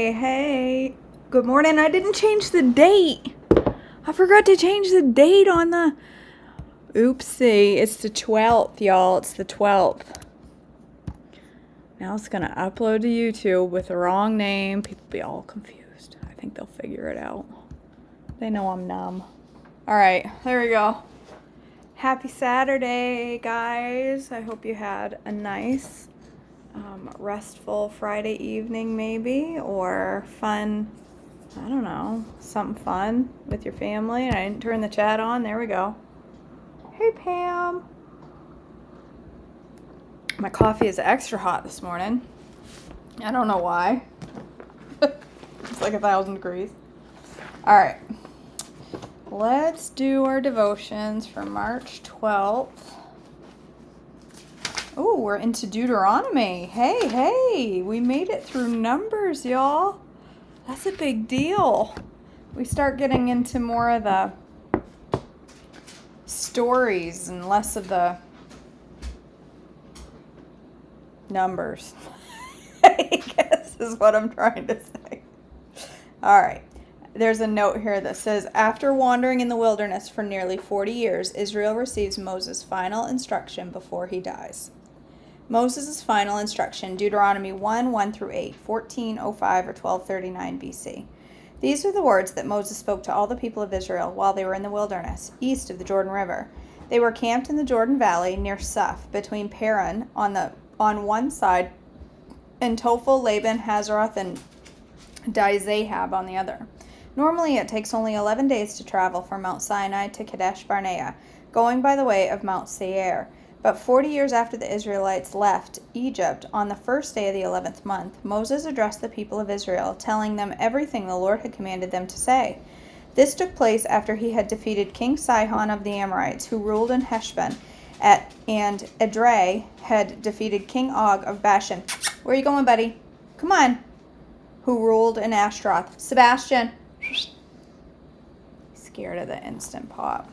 Hey. Good morning. I didn't change the date. I forgot to change the date on the... Oopsie. It's the 12th, y'all. It's the 12th. Now it's going to upload to YouTube with the wrong name. People be all confused. I think they'll figure it out. They know I'm numb. All right. There we go. Happy Saturday, guys. I hope you had a nice... restful Friday evening maybe, or fun, I don't know, something fun with your family. And I didn't turn the chat on. There we go. Hey Pam. My coffee is extra hot this morning. I don't know why. It's like 1,000 degrees. All right, let's do our devotions for March 12th. Oh, we're into Deuteronomy. Hey, we made it through Numbers, y'all. That's a big deal. We start getting into more of the stories and less of the numbers. I guess is what I'm trying to say. All right. There's a note here that says, after wandering in the wilderness for nearly 40 years, Israel receives Moses' final instruction before he dies. Moses' final instruction, Deuteronomy 1 through 8, 1405 or 1239 BC. These are the words that Moses spoke to all the people of Israel while they were in the wilderness, east of the Jordan River. They were camped in the Jordan Valley near Suph, between Paran on one side and Tophel, Laban, Hazeroth, and Dizahab on the other. Normally it takes only 11 days to travel from Mount Sinai to Kadesh Barnea, going by the way of Mount Seir. But 40 years after the Israelites left Egypt, on the first day of the 11th month, Moses addressed the people of Israel, telling them everything the Lord had commanded them to say. This took place after he had defeated King Sihon of the Amorites, who ruled in Heshbon, and Edrei had defeated King Og of Bashan. Where are you going, buddy? Come on. Who ruled in Ashtaroth. Sebastian. Scared of the Instant Pop.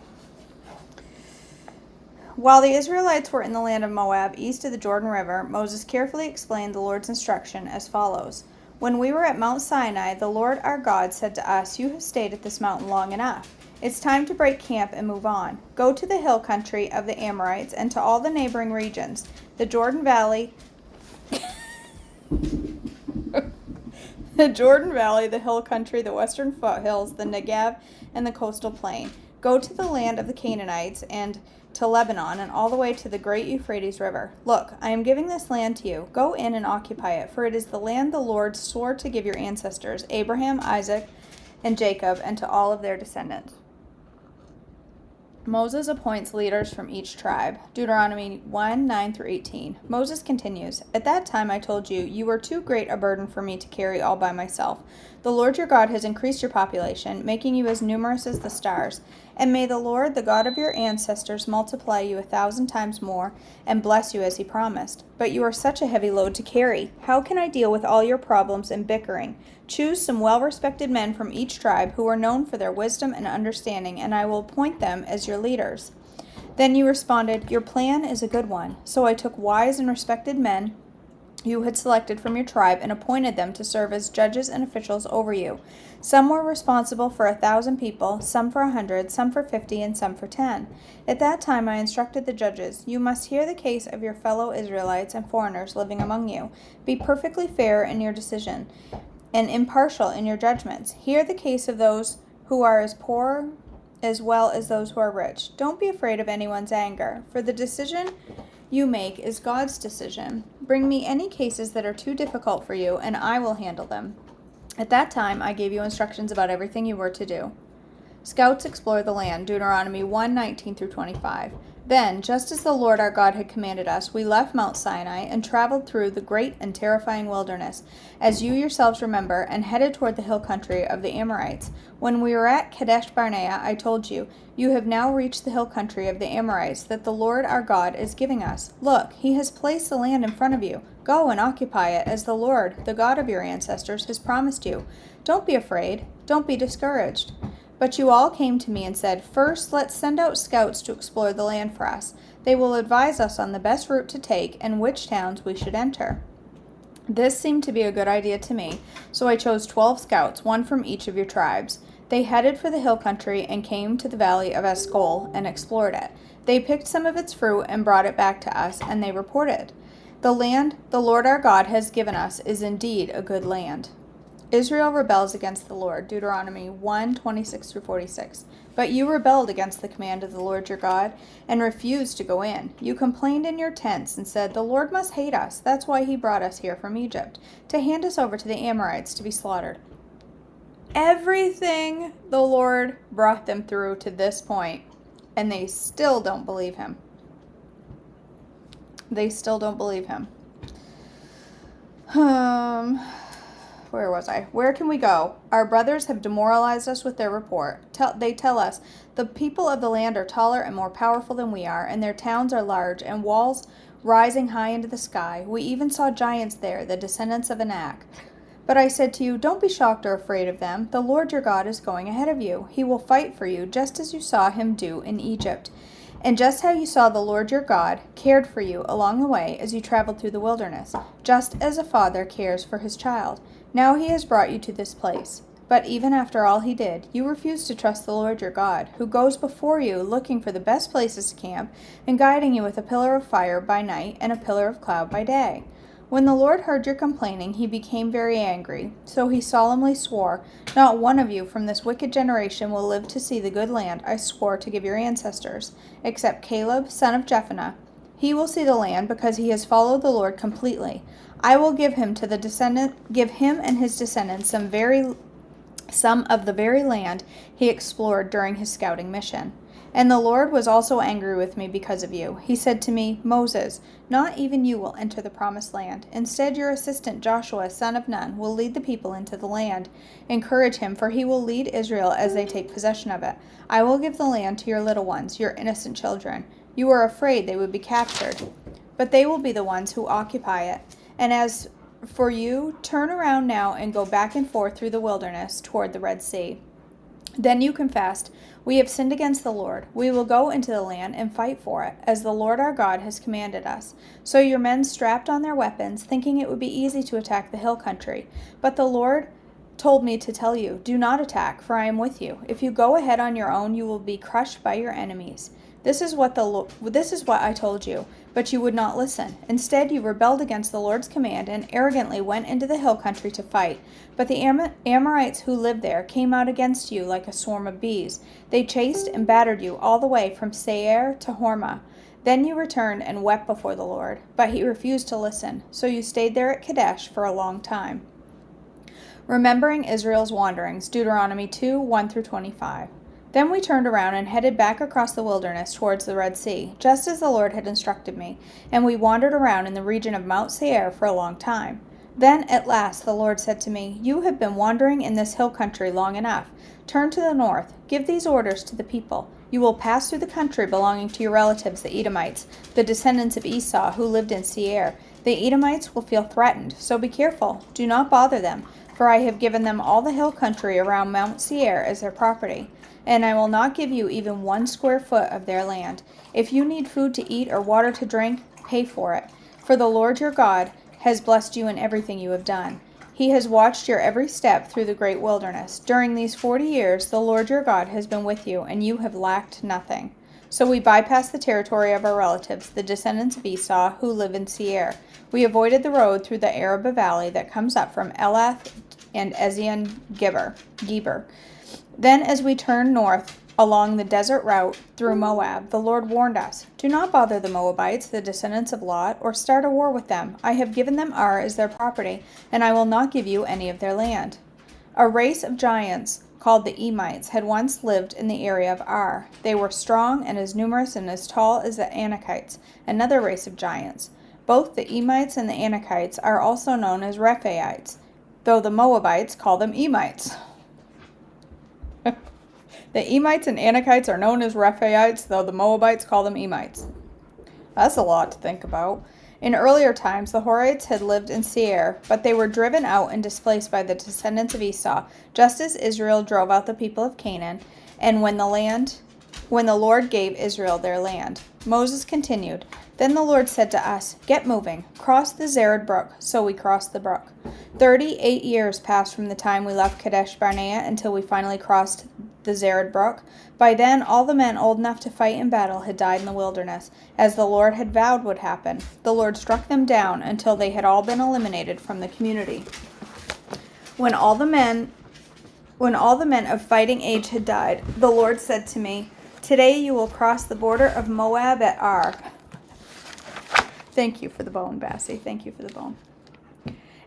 While the Israelites were in the land of Moab, east of the Jordan River, Moses carefully explained the Lord's instruction as follows. When we were at Mount Sinai, the Lord our God said to us, you have stayed at this mountain long enough. It's time to break camp and move on. Go to the hill country of the Amorites and to all the neighboring regions, the Jordan Valley, the hill country, the western foothills, the Negev, and the coastal plain. Go to the land of the Canaanites and to Lebanon and all the way to the great Euphrates River. Look, I am giving this land to you. Go in and occupy it, for it is the land the Lord swore to give your ancestors, Abraham, Isaac, and Jacob, and to all of their descendants. Moses appoints leaders from each tribe. Deuteronomy 1 through 18. Moses continues, at that time I told you, you are too great a burden for me to carry all by myself. The Lord your God has increased your population, making you as numerous as the stars. And may the Lord, the God of your ancestors, multiply you 1,000 times more and bless you as he promised. But you are such a heavy load to carry. How can I deal with all your problems and bickering? Choose some well-respected men from each tribe who are known for their wisdom and understanding, and I will appoint them as your leaders. Then you responded, your plan is a good one. So I took wise and respected men you had selected from your tribe and appointed them to serve as judges and officials over you. Some were responsible for 1,000 people, some for 100, some for 50, and some for 10. At that time I instructed the judges, you must hear the case of your fellow Israelites and foreigners living among you. Be perfectly fair in your decision and impartial in your judgments. Hear the case of those who are as poor as well as those who are rich. Don't be afraid of anyone's anger, for the decision you make is God's decision. Bring me any cases that are too difficult for you, and I will handle them. At that time, I gave you instructions about everything you were to do. Scouts explore the land, Deuteronomy 1:19 through 25. Then, just as the Lord our God had commanded us, we left Mount Sinai and traveled through the great and terrifying wilderness, as you yourselves remember, and headed toward the hill country of the Amorites. When we were at Kadesh Barnea, I told you, you have now reached the hill country of the Amorites that the Lord our God is giving us. Look, he has placed the land in front of you. Go and occupy it as the Lord, the God of your ancestors, has promised you. Don't be afraid. Don't be discouraged. But you all came to me and said, first, let's send out scouts to explore the land for us. They will advise us on the best route to take and which towns we should enter. This seemed to be a good idea to me, so I chose 12 scouts, one from each of your tribes. They headed for the hill country and came to the valley of Escol and explored it. They picked some of its fruit and brought it back to us, and they reported, "The land the Lord our God has given us is indeed a good land." Israel rebels against the Lord. Deuteronomy 1:26-46. But you rebelled against the command of the Lord your God and refused to go in. You complained in your tents and said, "The Lord must hate us. That's why he brought us here from Egypt, to hand us over to the Amorites to be slaughtered." Everything the Lord brought them through to this point, and they still don't believe him. They still don't believe him. Where was I? Where can we go? Our brothers have demoralized us with their report. They tell us, "The people of the land are taller and more powerful than we are, and their towns are large and walls rising high into the sky. We even saw giants there, the descendants of Anak." But I said to you, "Don't be shocked or afraid of them. The Lord your God is going ahead of you. He will fight for you, just as you saw him do in Egypt. And just how you saw the Lord your God cared for you along the way as you traveled through the wilderness, just as a father cares for his child. Now he has brought you to this place." But even after all he did, you refused to trust the Lord your God, who goes before you looking for the best places to camp and guiding you with a pillar of fire by night and a pillar of cloud by day. When the Lord heard your complaining, he became very angry. So he solemnly swore, "Not one of you from this wicked generation will live to see the good land I swore to give your ancestors, except Caleb, son of Jephunneh. He will see the land because he has followed the Lord completely. I will give him and his descendants some of the very land he explored during his scouting mission." And the Lord was also angry with me because of you. He said to me, "Moses, not even you will enter the promised land. Instead, your assistant Joshua, son of Nun, will lead the people into the land. Encourage him, for he will lead Israel as they take possession of it. I will give the land to your little ones, your innocent children. You were afraid they would be captured, but they will be the ones who occupy it. And as for you, turn around now and go back and forth through the wilderness toward the Red Sea." Then you confessed, "We have sinned against the Lord. We will go into the land and fight for it, as the Lord our God has commanded us." So your men strapped on their weapons, thinking it would be easy to attack the hill country. But the Lord told me to tell you, "Do not attack, for I am with you. If you go ahead on your own, you will be crushed by your enemies." This is what I told you, but you would not listen. Instead, you rebelled against the Lord's command and arrogantly went into the hill country to fight. But the Amorites who lived there came out against you like a swarm of bees. They chased and battered you all the way from Seir to Hormah. Then you returned and wept before the Lord, but he refused to listen. So you stayed there at Kadesh for a long time. Remembering Israel's wanderings, Deuteronomy 2:1-25. Then we turned around and headed back across the wilderness towards the Red Sea, just as the Lord had instructed me, and we wandered around in the region of Mount Seir for a long time. Then at last the Lord said to me, "You have been wandering in this hill country long enough. Turn to the north. Give these orders to the people. You will pass through the country belonging to your relatives, the Edomites, the descendants of Esau who lived in Seir. The Edomites will feel threatened, so be careful. Do not bother them, for I have given them all the hill country around Mount Seir as their property. And I will not give you even 1 square foot of their land. If you need food to eat or water to drink, pay for it. For the Lord your God has blessed you in everything you have done. He has watched your every step through the great wilderness. During these 40 years, the Lord your God has been with you, and you have lacked nothing." So we bypassed the territory of our relatives, the descendants of Esau, who live in Seir. We avoided the road through the Arabah Valley that comes up from Elath and Ezion-Geber. Then as we turned north along the desert route through Moab, the Lord warned us, "Do not bother the Moabites, the descendants of Lot, or start a war with them. I have given them Ar as their property, and I will not give you any of their land." A race of giants called the Emites had once lived in the area of Ar. They were strong and as numerous and as tall as the Anakites, another race of giants. Both the Emites and the Anakites are also known as Rephaites, though the Moabites call them Emites. The Emites and Anakites are known as Rephaites, though the Moabites call them Emites. That's a lot to think about. In earlier times, the Horites had lived in Seir, but they were driven out and displaced by the descendants of Esau, just as Israel drove out the people of Canaan, and when the Lord gave Israel their land. Moses continued, Then the Lord said to us, "Get moving, cross the Zered brook." So we crossed the brook. 38 years passed from the time we left Kadesh Barnea until we finally crossed the Zered brook. By then, all the men old enough to fight in battle had died in the wilderness, as the Lord had vowed would happen. The Lord struck them down until they had all been eliminated from the community. When all the men of fighting age had died, the Lord said to me, "Today you will cross the border of Moab at Ar." Thank you for the bone, Bassie. Thank you for the bone.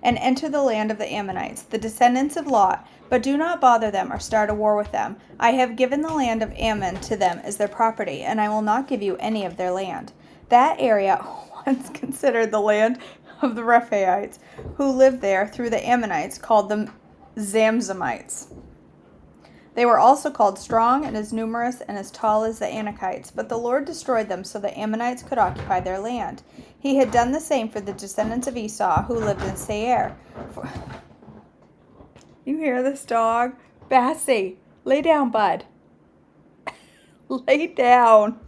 "And enter the land of the Ammonites, the descendants of Lot, but do not bother them or start a war with them. I have given the land of Ammon to them as their property, and I will not give you any of their land." That area, once considered the land of the Rephaites, who lived there through the Ammonites, called them Zamzamites. They were also called strong and as numerous and as tall as the Anakites, but the Lord destroyed them so the Ammonites could occupy their land. He had done the same for the descendants of Esau who lived in Seir. You hear this dog? Bassie, lay down, bud. Lay down.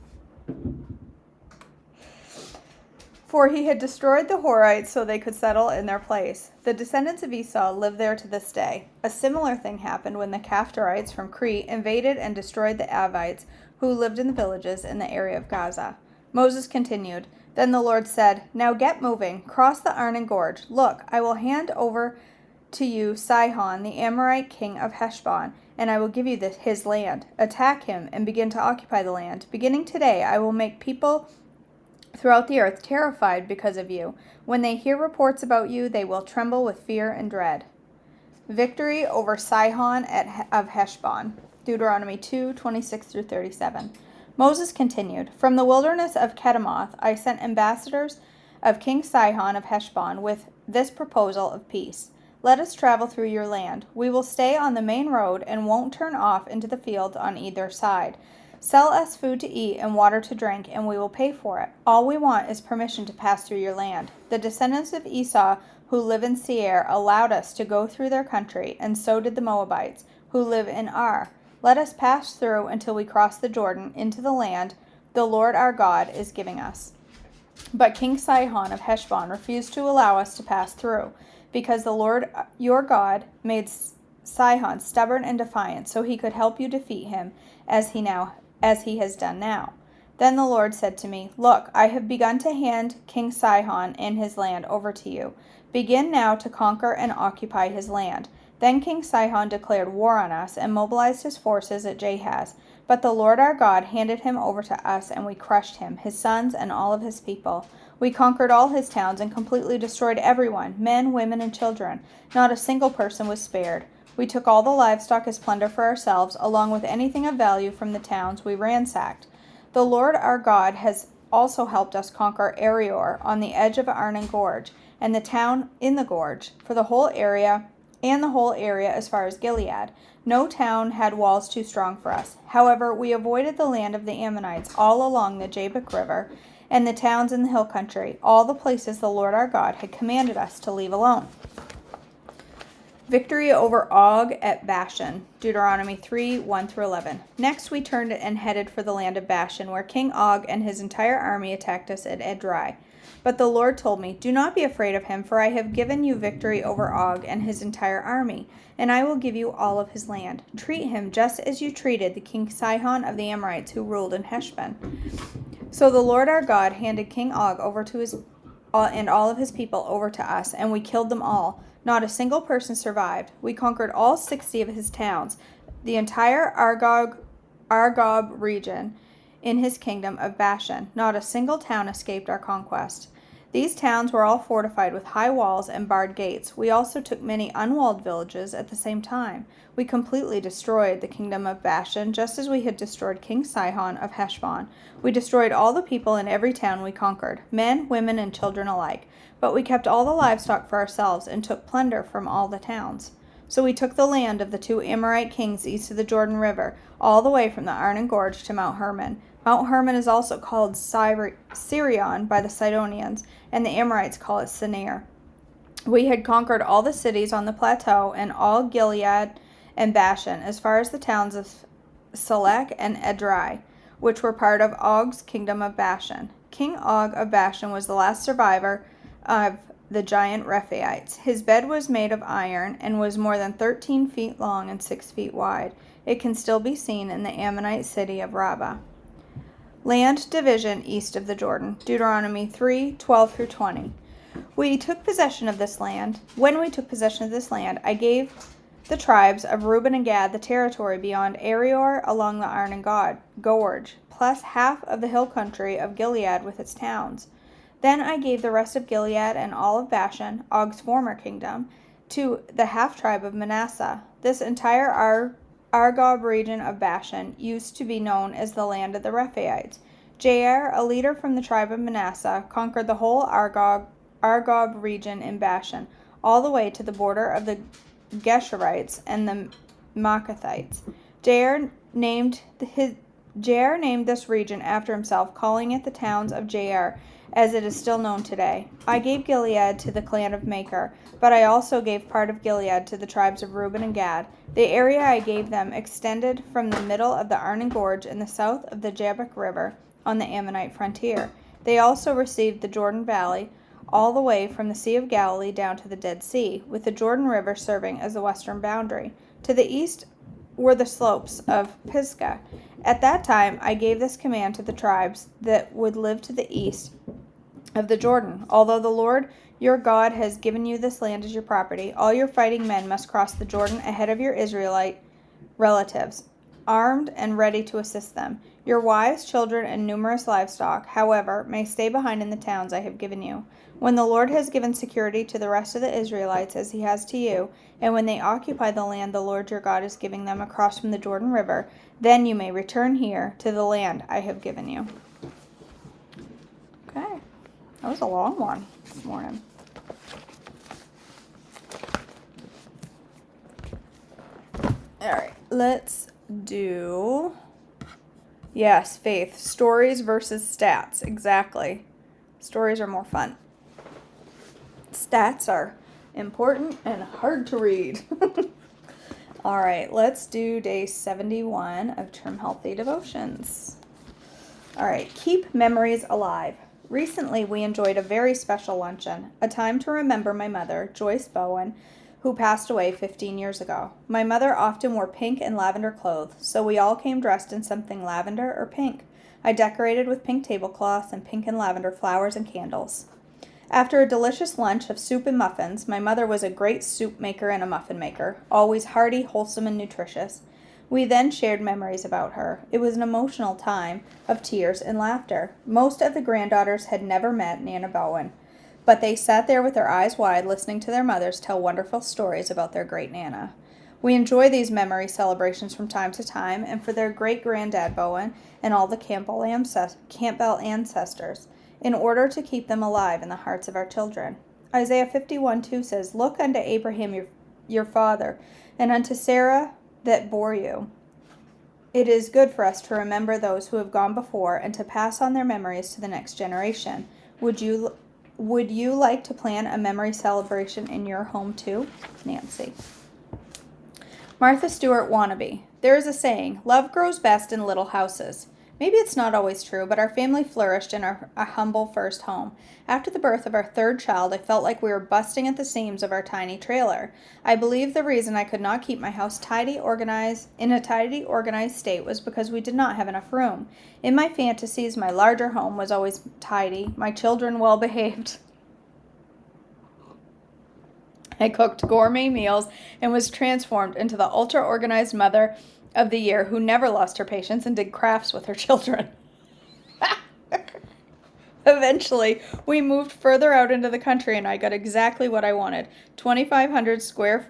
For he had destroyed the Horites so they could settle in their place. The descendants of Esau live there to this day. A similar thing happened when the Caphtorites from Crete invaded and destroyed the Avites who lived in the villages in the area of Gaza. Moses continued, "Then the Lord said, 'Now get moving, cross the Arnon Gorge. Look, I will hand over to you Sihon, the Amorite king of Heshbon, and I will give you his land. Attack him and begin to occupy the land. Beginning today, I will make people throughout the earth terrified because of you. When they hear reports about you, they will tremble with fear and dread." Victory over Sihon of Heshbon. Deuteronomy 2:26-37. Moses continued, "From the wilderness of Kedemoth I sent ambassadors of King Sihon of Heshbon with this proposal of peace. Let us travel through your land. We will stay on the main road and won't turn off into the fields on either side. Sell us food to eat and water to drink, and we will pay for it. All we want is permission to pass through your land. The descendants of Esau who live in Seir allowed us to go through their country, and so did the Moabites who live in Ar. Let us pass through until we cross the Jordan into the land the Lord our God is giving us." But King Sihon of Heshbon refused to allow us to pass through, because the Lord your God made Sihon stubborn and defiant, so he could help you defeat him as he has done now. Then the Lord said to me, "Look, I have begun to hand King Sihon and his land over to you. Begin now to conquer and occupy his land." Then King Sihon declared war on us and mobilized his forces at Jahaz. But the Lord our God handed him over to us, and we crushed him, his sons, and all of his people. We conquered all his towns and completely destroyed everyone, men, women, and children. Not a single person was spared. We took all the livestock as plunder for ourselves, along with anything of value from the towns we ransacked. The Lord our God has also helped us conquer Arior on the edge of Arnon Gorge, and the town in the gorge, for the whole area as far as Gilead. No town had walls too strong for us. However, we avoided the land of the Ammonites all along the Jabbok River and the towns in the hill country, all the places the Lord our God had commanded us to leave alone. Victory over Og at Bashan. Deuteronomy 3:1-11. Next we turned and headed for the land of Bashan, where King Og and his entire army attacked us at Edrei. But the Lord told me, "Do not be afraid of him, for I have given you victory over Og and his entire army, and I will give you all of his land. Treat him just as you treated the king Sihon of the Amorites who ruled in Heshbon." So the Lord our God handed King Og over to his and all of his people over to us, and we killed them all. Not a single person survived. We conquered all 60 of his towns, the entire Argob region in his kingdom of Bashan. Not a single town escaped our conquest. These towns were all fortified with high walls and barred gates. We also took many unwalled villages at the same time. We completely destroyed the kingdom of Bashan, just as we had destroyed King Sihon of Heshbon. We destroyed all the people in every town we conquered, men, women, and children alike. But we kept all the livestock for ourselves and took plunder from all the towns. So we took the land of the 2 Amorite kings east of the Jordan River, all the way from the Arnon Gorge to Mount Hermon. Mount Hermon is also called Sirion by the Sidonians, and the Amorites call it Senir. We had conquered all the cities on the plateau and all Gilead and Bashan, as far as the towns of Selek and Edrei. which were part of Og's kingdom of Bashan. King Og of Bashan was the last survivor of the giant Rephaites. His bed was made of iron and was more than 13 feet long and 6 feet wide. It can still be seen in the Ammonite city of Rabbah. Land division east of the Jordan. Deuteronomy 3:12 through 20. We took possession of this land. When we took possession of this land, I gave the tribes of Reuben and Gad the territory beyond Aroer along the Arnon Gorge, plus half of the hill country of Gilead with its towns. Then I gave the rest of Gilead and all of Bashan, Og's former kingdom, to the half-tribe of Manasseh. This entire Argob region of Bashan used to be known as the land of the Rephaites. Jair, a leader from the tribe of Manasseh, conquered the whole Argob region in Bashan, all the way to the border of the Geshurites and the Maacathites. Jair named this region after himself, calling it the towns of Jair, as it is still known today. I gave Gilead to the clan of Machir, but I also gave part of Gilead to the tribes of Reuben and Gad. The area I gave them extended from the middle of the Arnon Gorge in the south of the Jabbok River on the Ammonite frontier. They also received the Jordan Valley, all the way from the Sea of Galilee down to the Dead Sea, with the Jordan River serving as the western boundary. To the east were the slopes of Pisgah. At that time I gave this command to the tribes that would live to the east of the Jordan. Although the Lord your God has given you this land as your property, all your fighting men must cross the Jordan ahead of your Israelite relatives, armed and ready to assist them. Your wives, children, and numerous livestock, however, may stay behind in the towns I have given you. When the Lord has given security to the rest of the Israelites as he has to you, and when they occupy the land the Lord your God is giving them across from the Jordan River, then you may return here to the land I have given you. Okay, that was a long one this morning. All right, let's do, yes, faith. Stories versus stats. Exactly. Stories are more fun. Stats are important and hard to read. All right, let's do day 71 of Trim Healthy Devotions. All right, keep memories alive. Recently, we enjoyed a very special luncheon, a time to remember my mother, Joyce Bowen, who passed away 15 years ago. My mother often wore pink and lavender clothes, so we all came dressed in something lavender or pink. I decorated with pink tablecloths and pink and lavender flowers and candles. After a delicious lunch of soup and muffins, my mother was a great soup maker and a muffin maker, always hearty, wholesome, and nutritious. We then shared memories about her. It was an emotional time of tears and laughter. Most of the granddaughters had never met Nana Bowen, but they sat there with their eyes wide, listening to their mothers tell wonderful stories about their great Nana. We enjoy these memory celebrations from time to time, and for their great-granddad Bowen and all the Campbell ancestors, in order to keep them alive in the hearts of our children. Isaiah 51:2 says, "Look unto Abraham your father, and unto Sarah that bore you." It is good for us to remember those who have gone before and to pass on their memories to the next generation. Would you like to plan a memory celebration in your home too? Nancy. Martha Stewart Wannabe. There is a saying, love grows best in little houses. Maybe it's not always true, but our family flourished in a humble first home. After the birth of our third child, I felt like we were busting at the seams of our tiny trailer. I believe the reason I could not keep my house in a tidy, organized state was because we did not have enough room. In my fantasies, my larger home was always tidy, my children well behaved. I cooked gourmet meals and was transformed into the ultra-organized mother of the year who never lost her patience and did crafts with her children. Eventually, we moved further out into the country and I got exactly what I wanted, 2,500 square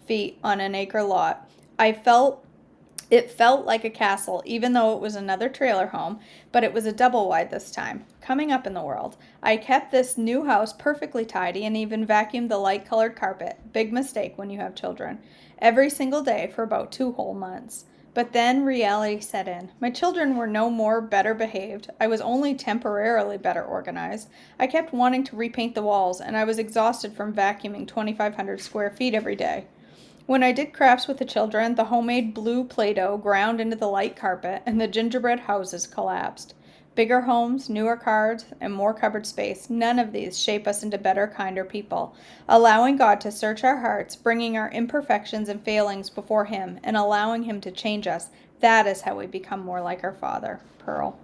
feet on an acre lot. It felt like a castle, even though it was another trailer home, but it was a double wide this time. Coming up in the world, I kept this new house perfectly tidy and even vacuumed the light-colored carpet. Big mistake when you have children. Every single day for about 2 whole months. But then reality set in. My children were no more better behaved. I was only temporarily better organized. I kept wanting to repaint the walls, and I was exhausted from vacuuming 2,500 square feet every day. When I did crafts with the children, the homemade blue Play-Doh ground into the light carpet and the gingerbread houses collapsed. Bigger homes, newer cars, and more cupboard space, none of these shape us into better, kinder people. Allowing God to search our hearts, bringing our imperfections and failings before Him, and allowing Him to change us, that is how we become more like our Father. Pearl.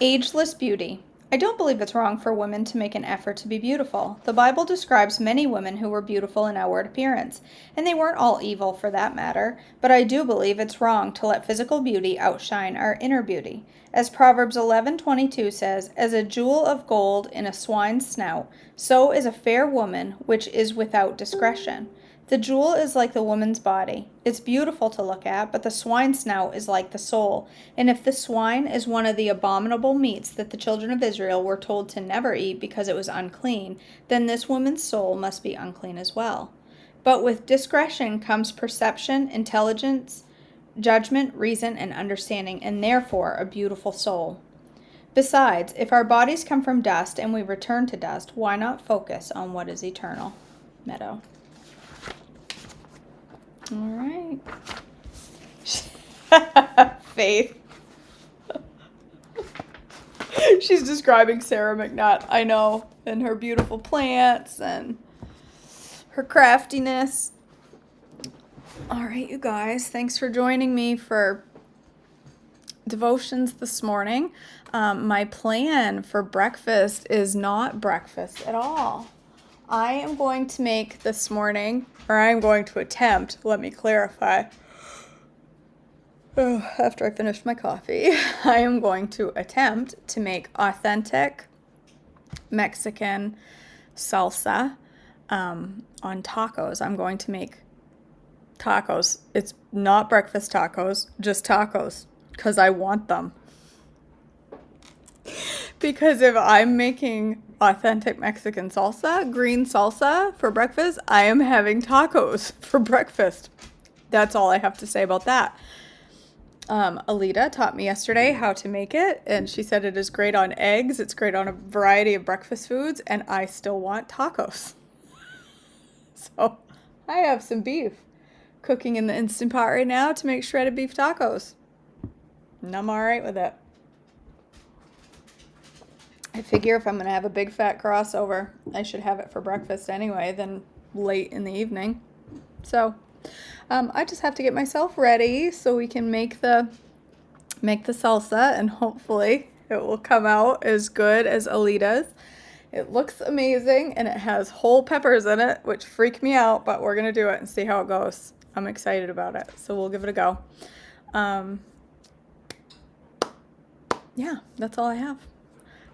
Ageless beauty. I don't believe it's wrong for women to make an effort to be beautiful. The Bible describes many women who were beautiful in outward appearance, and they weren't all evil for that matter, but I do believe it's wrong to let physical beauty outshine our inner beauty. As Proverbs 11:22 says, "As a jewel of gold in a swine's snout, so is a fair woman which is without discretion." The jewel is like the woman's body. It's beautiful to look at, but the swine's snout is like the soul. And if the swine is one of the abominable meats that the children of Israel were told to never eat because it was unclean, then this woman's soul must be unclean as well. But with discretion comes perception, intelligence, judgment, reason, and understanding, and therefore a beautiful soul. Besides, if our bodies come from dust and we return to dust, why not focus on what is eternal? Meadow. All right. Faith. She's describing Sarah McNutt, I know, and her beautiful plants and her craftiness. All right, you guys, thanks for joining me for devotions this morning. My plan for breakfast is not breakfast at all. I am going to make this morning, or I am going to attempt, let me clarify, after I finish my coffee, I am going to attempt to make authentic Mexican salsa on tacos. I'm going to make tacos. It's not breakfast tacos, just tacos, because I want them. Because if I'm making authentic Mexican salsa, green salsa for breakfast, I am having tacos for breakfast. That's all I have to say about that. Alita taught me yesterday how to make it, and she said it is great on eggs, it's great on a variety of breakfast foods, and I still want tacos. So I have some beef cooking in the Instant Pot right now to make shredded beef tacos. And I'm all right with it. I figure if I'm going to have a big fat crossover, I should have it for breakfast anyway, then late in the evening. So I just have to get myself ready so we can make the salsa, and hopefully it will come out as good as Alita's. It looks amazing, and it has whole peppers in it, which freak me out, but we're going to do it and see how it goes. I'm excited about it, so we'll give it a go. Yeah, that's all I have.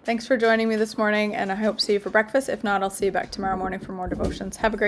Thanks for joining me this morning, and I hope to see you for breakfast. If not, I'll see you back tomorrow morning for more devotions. Have a great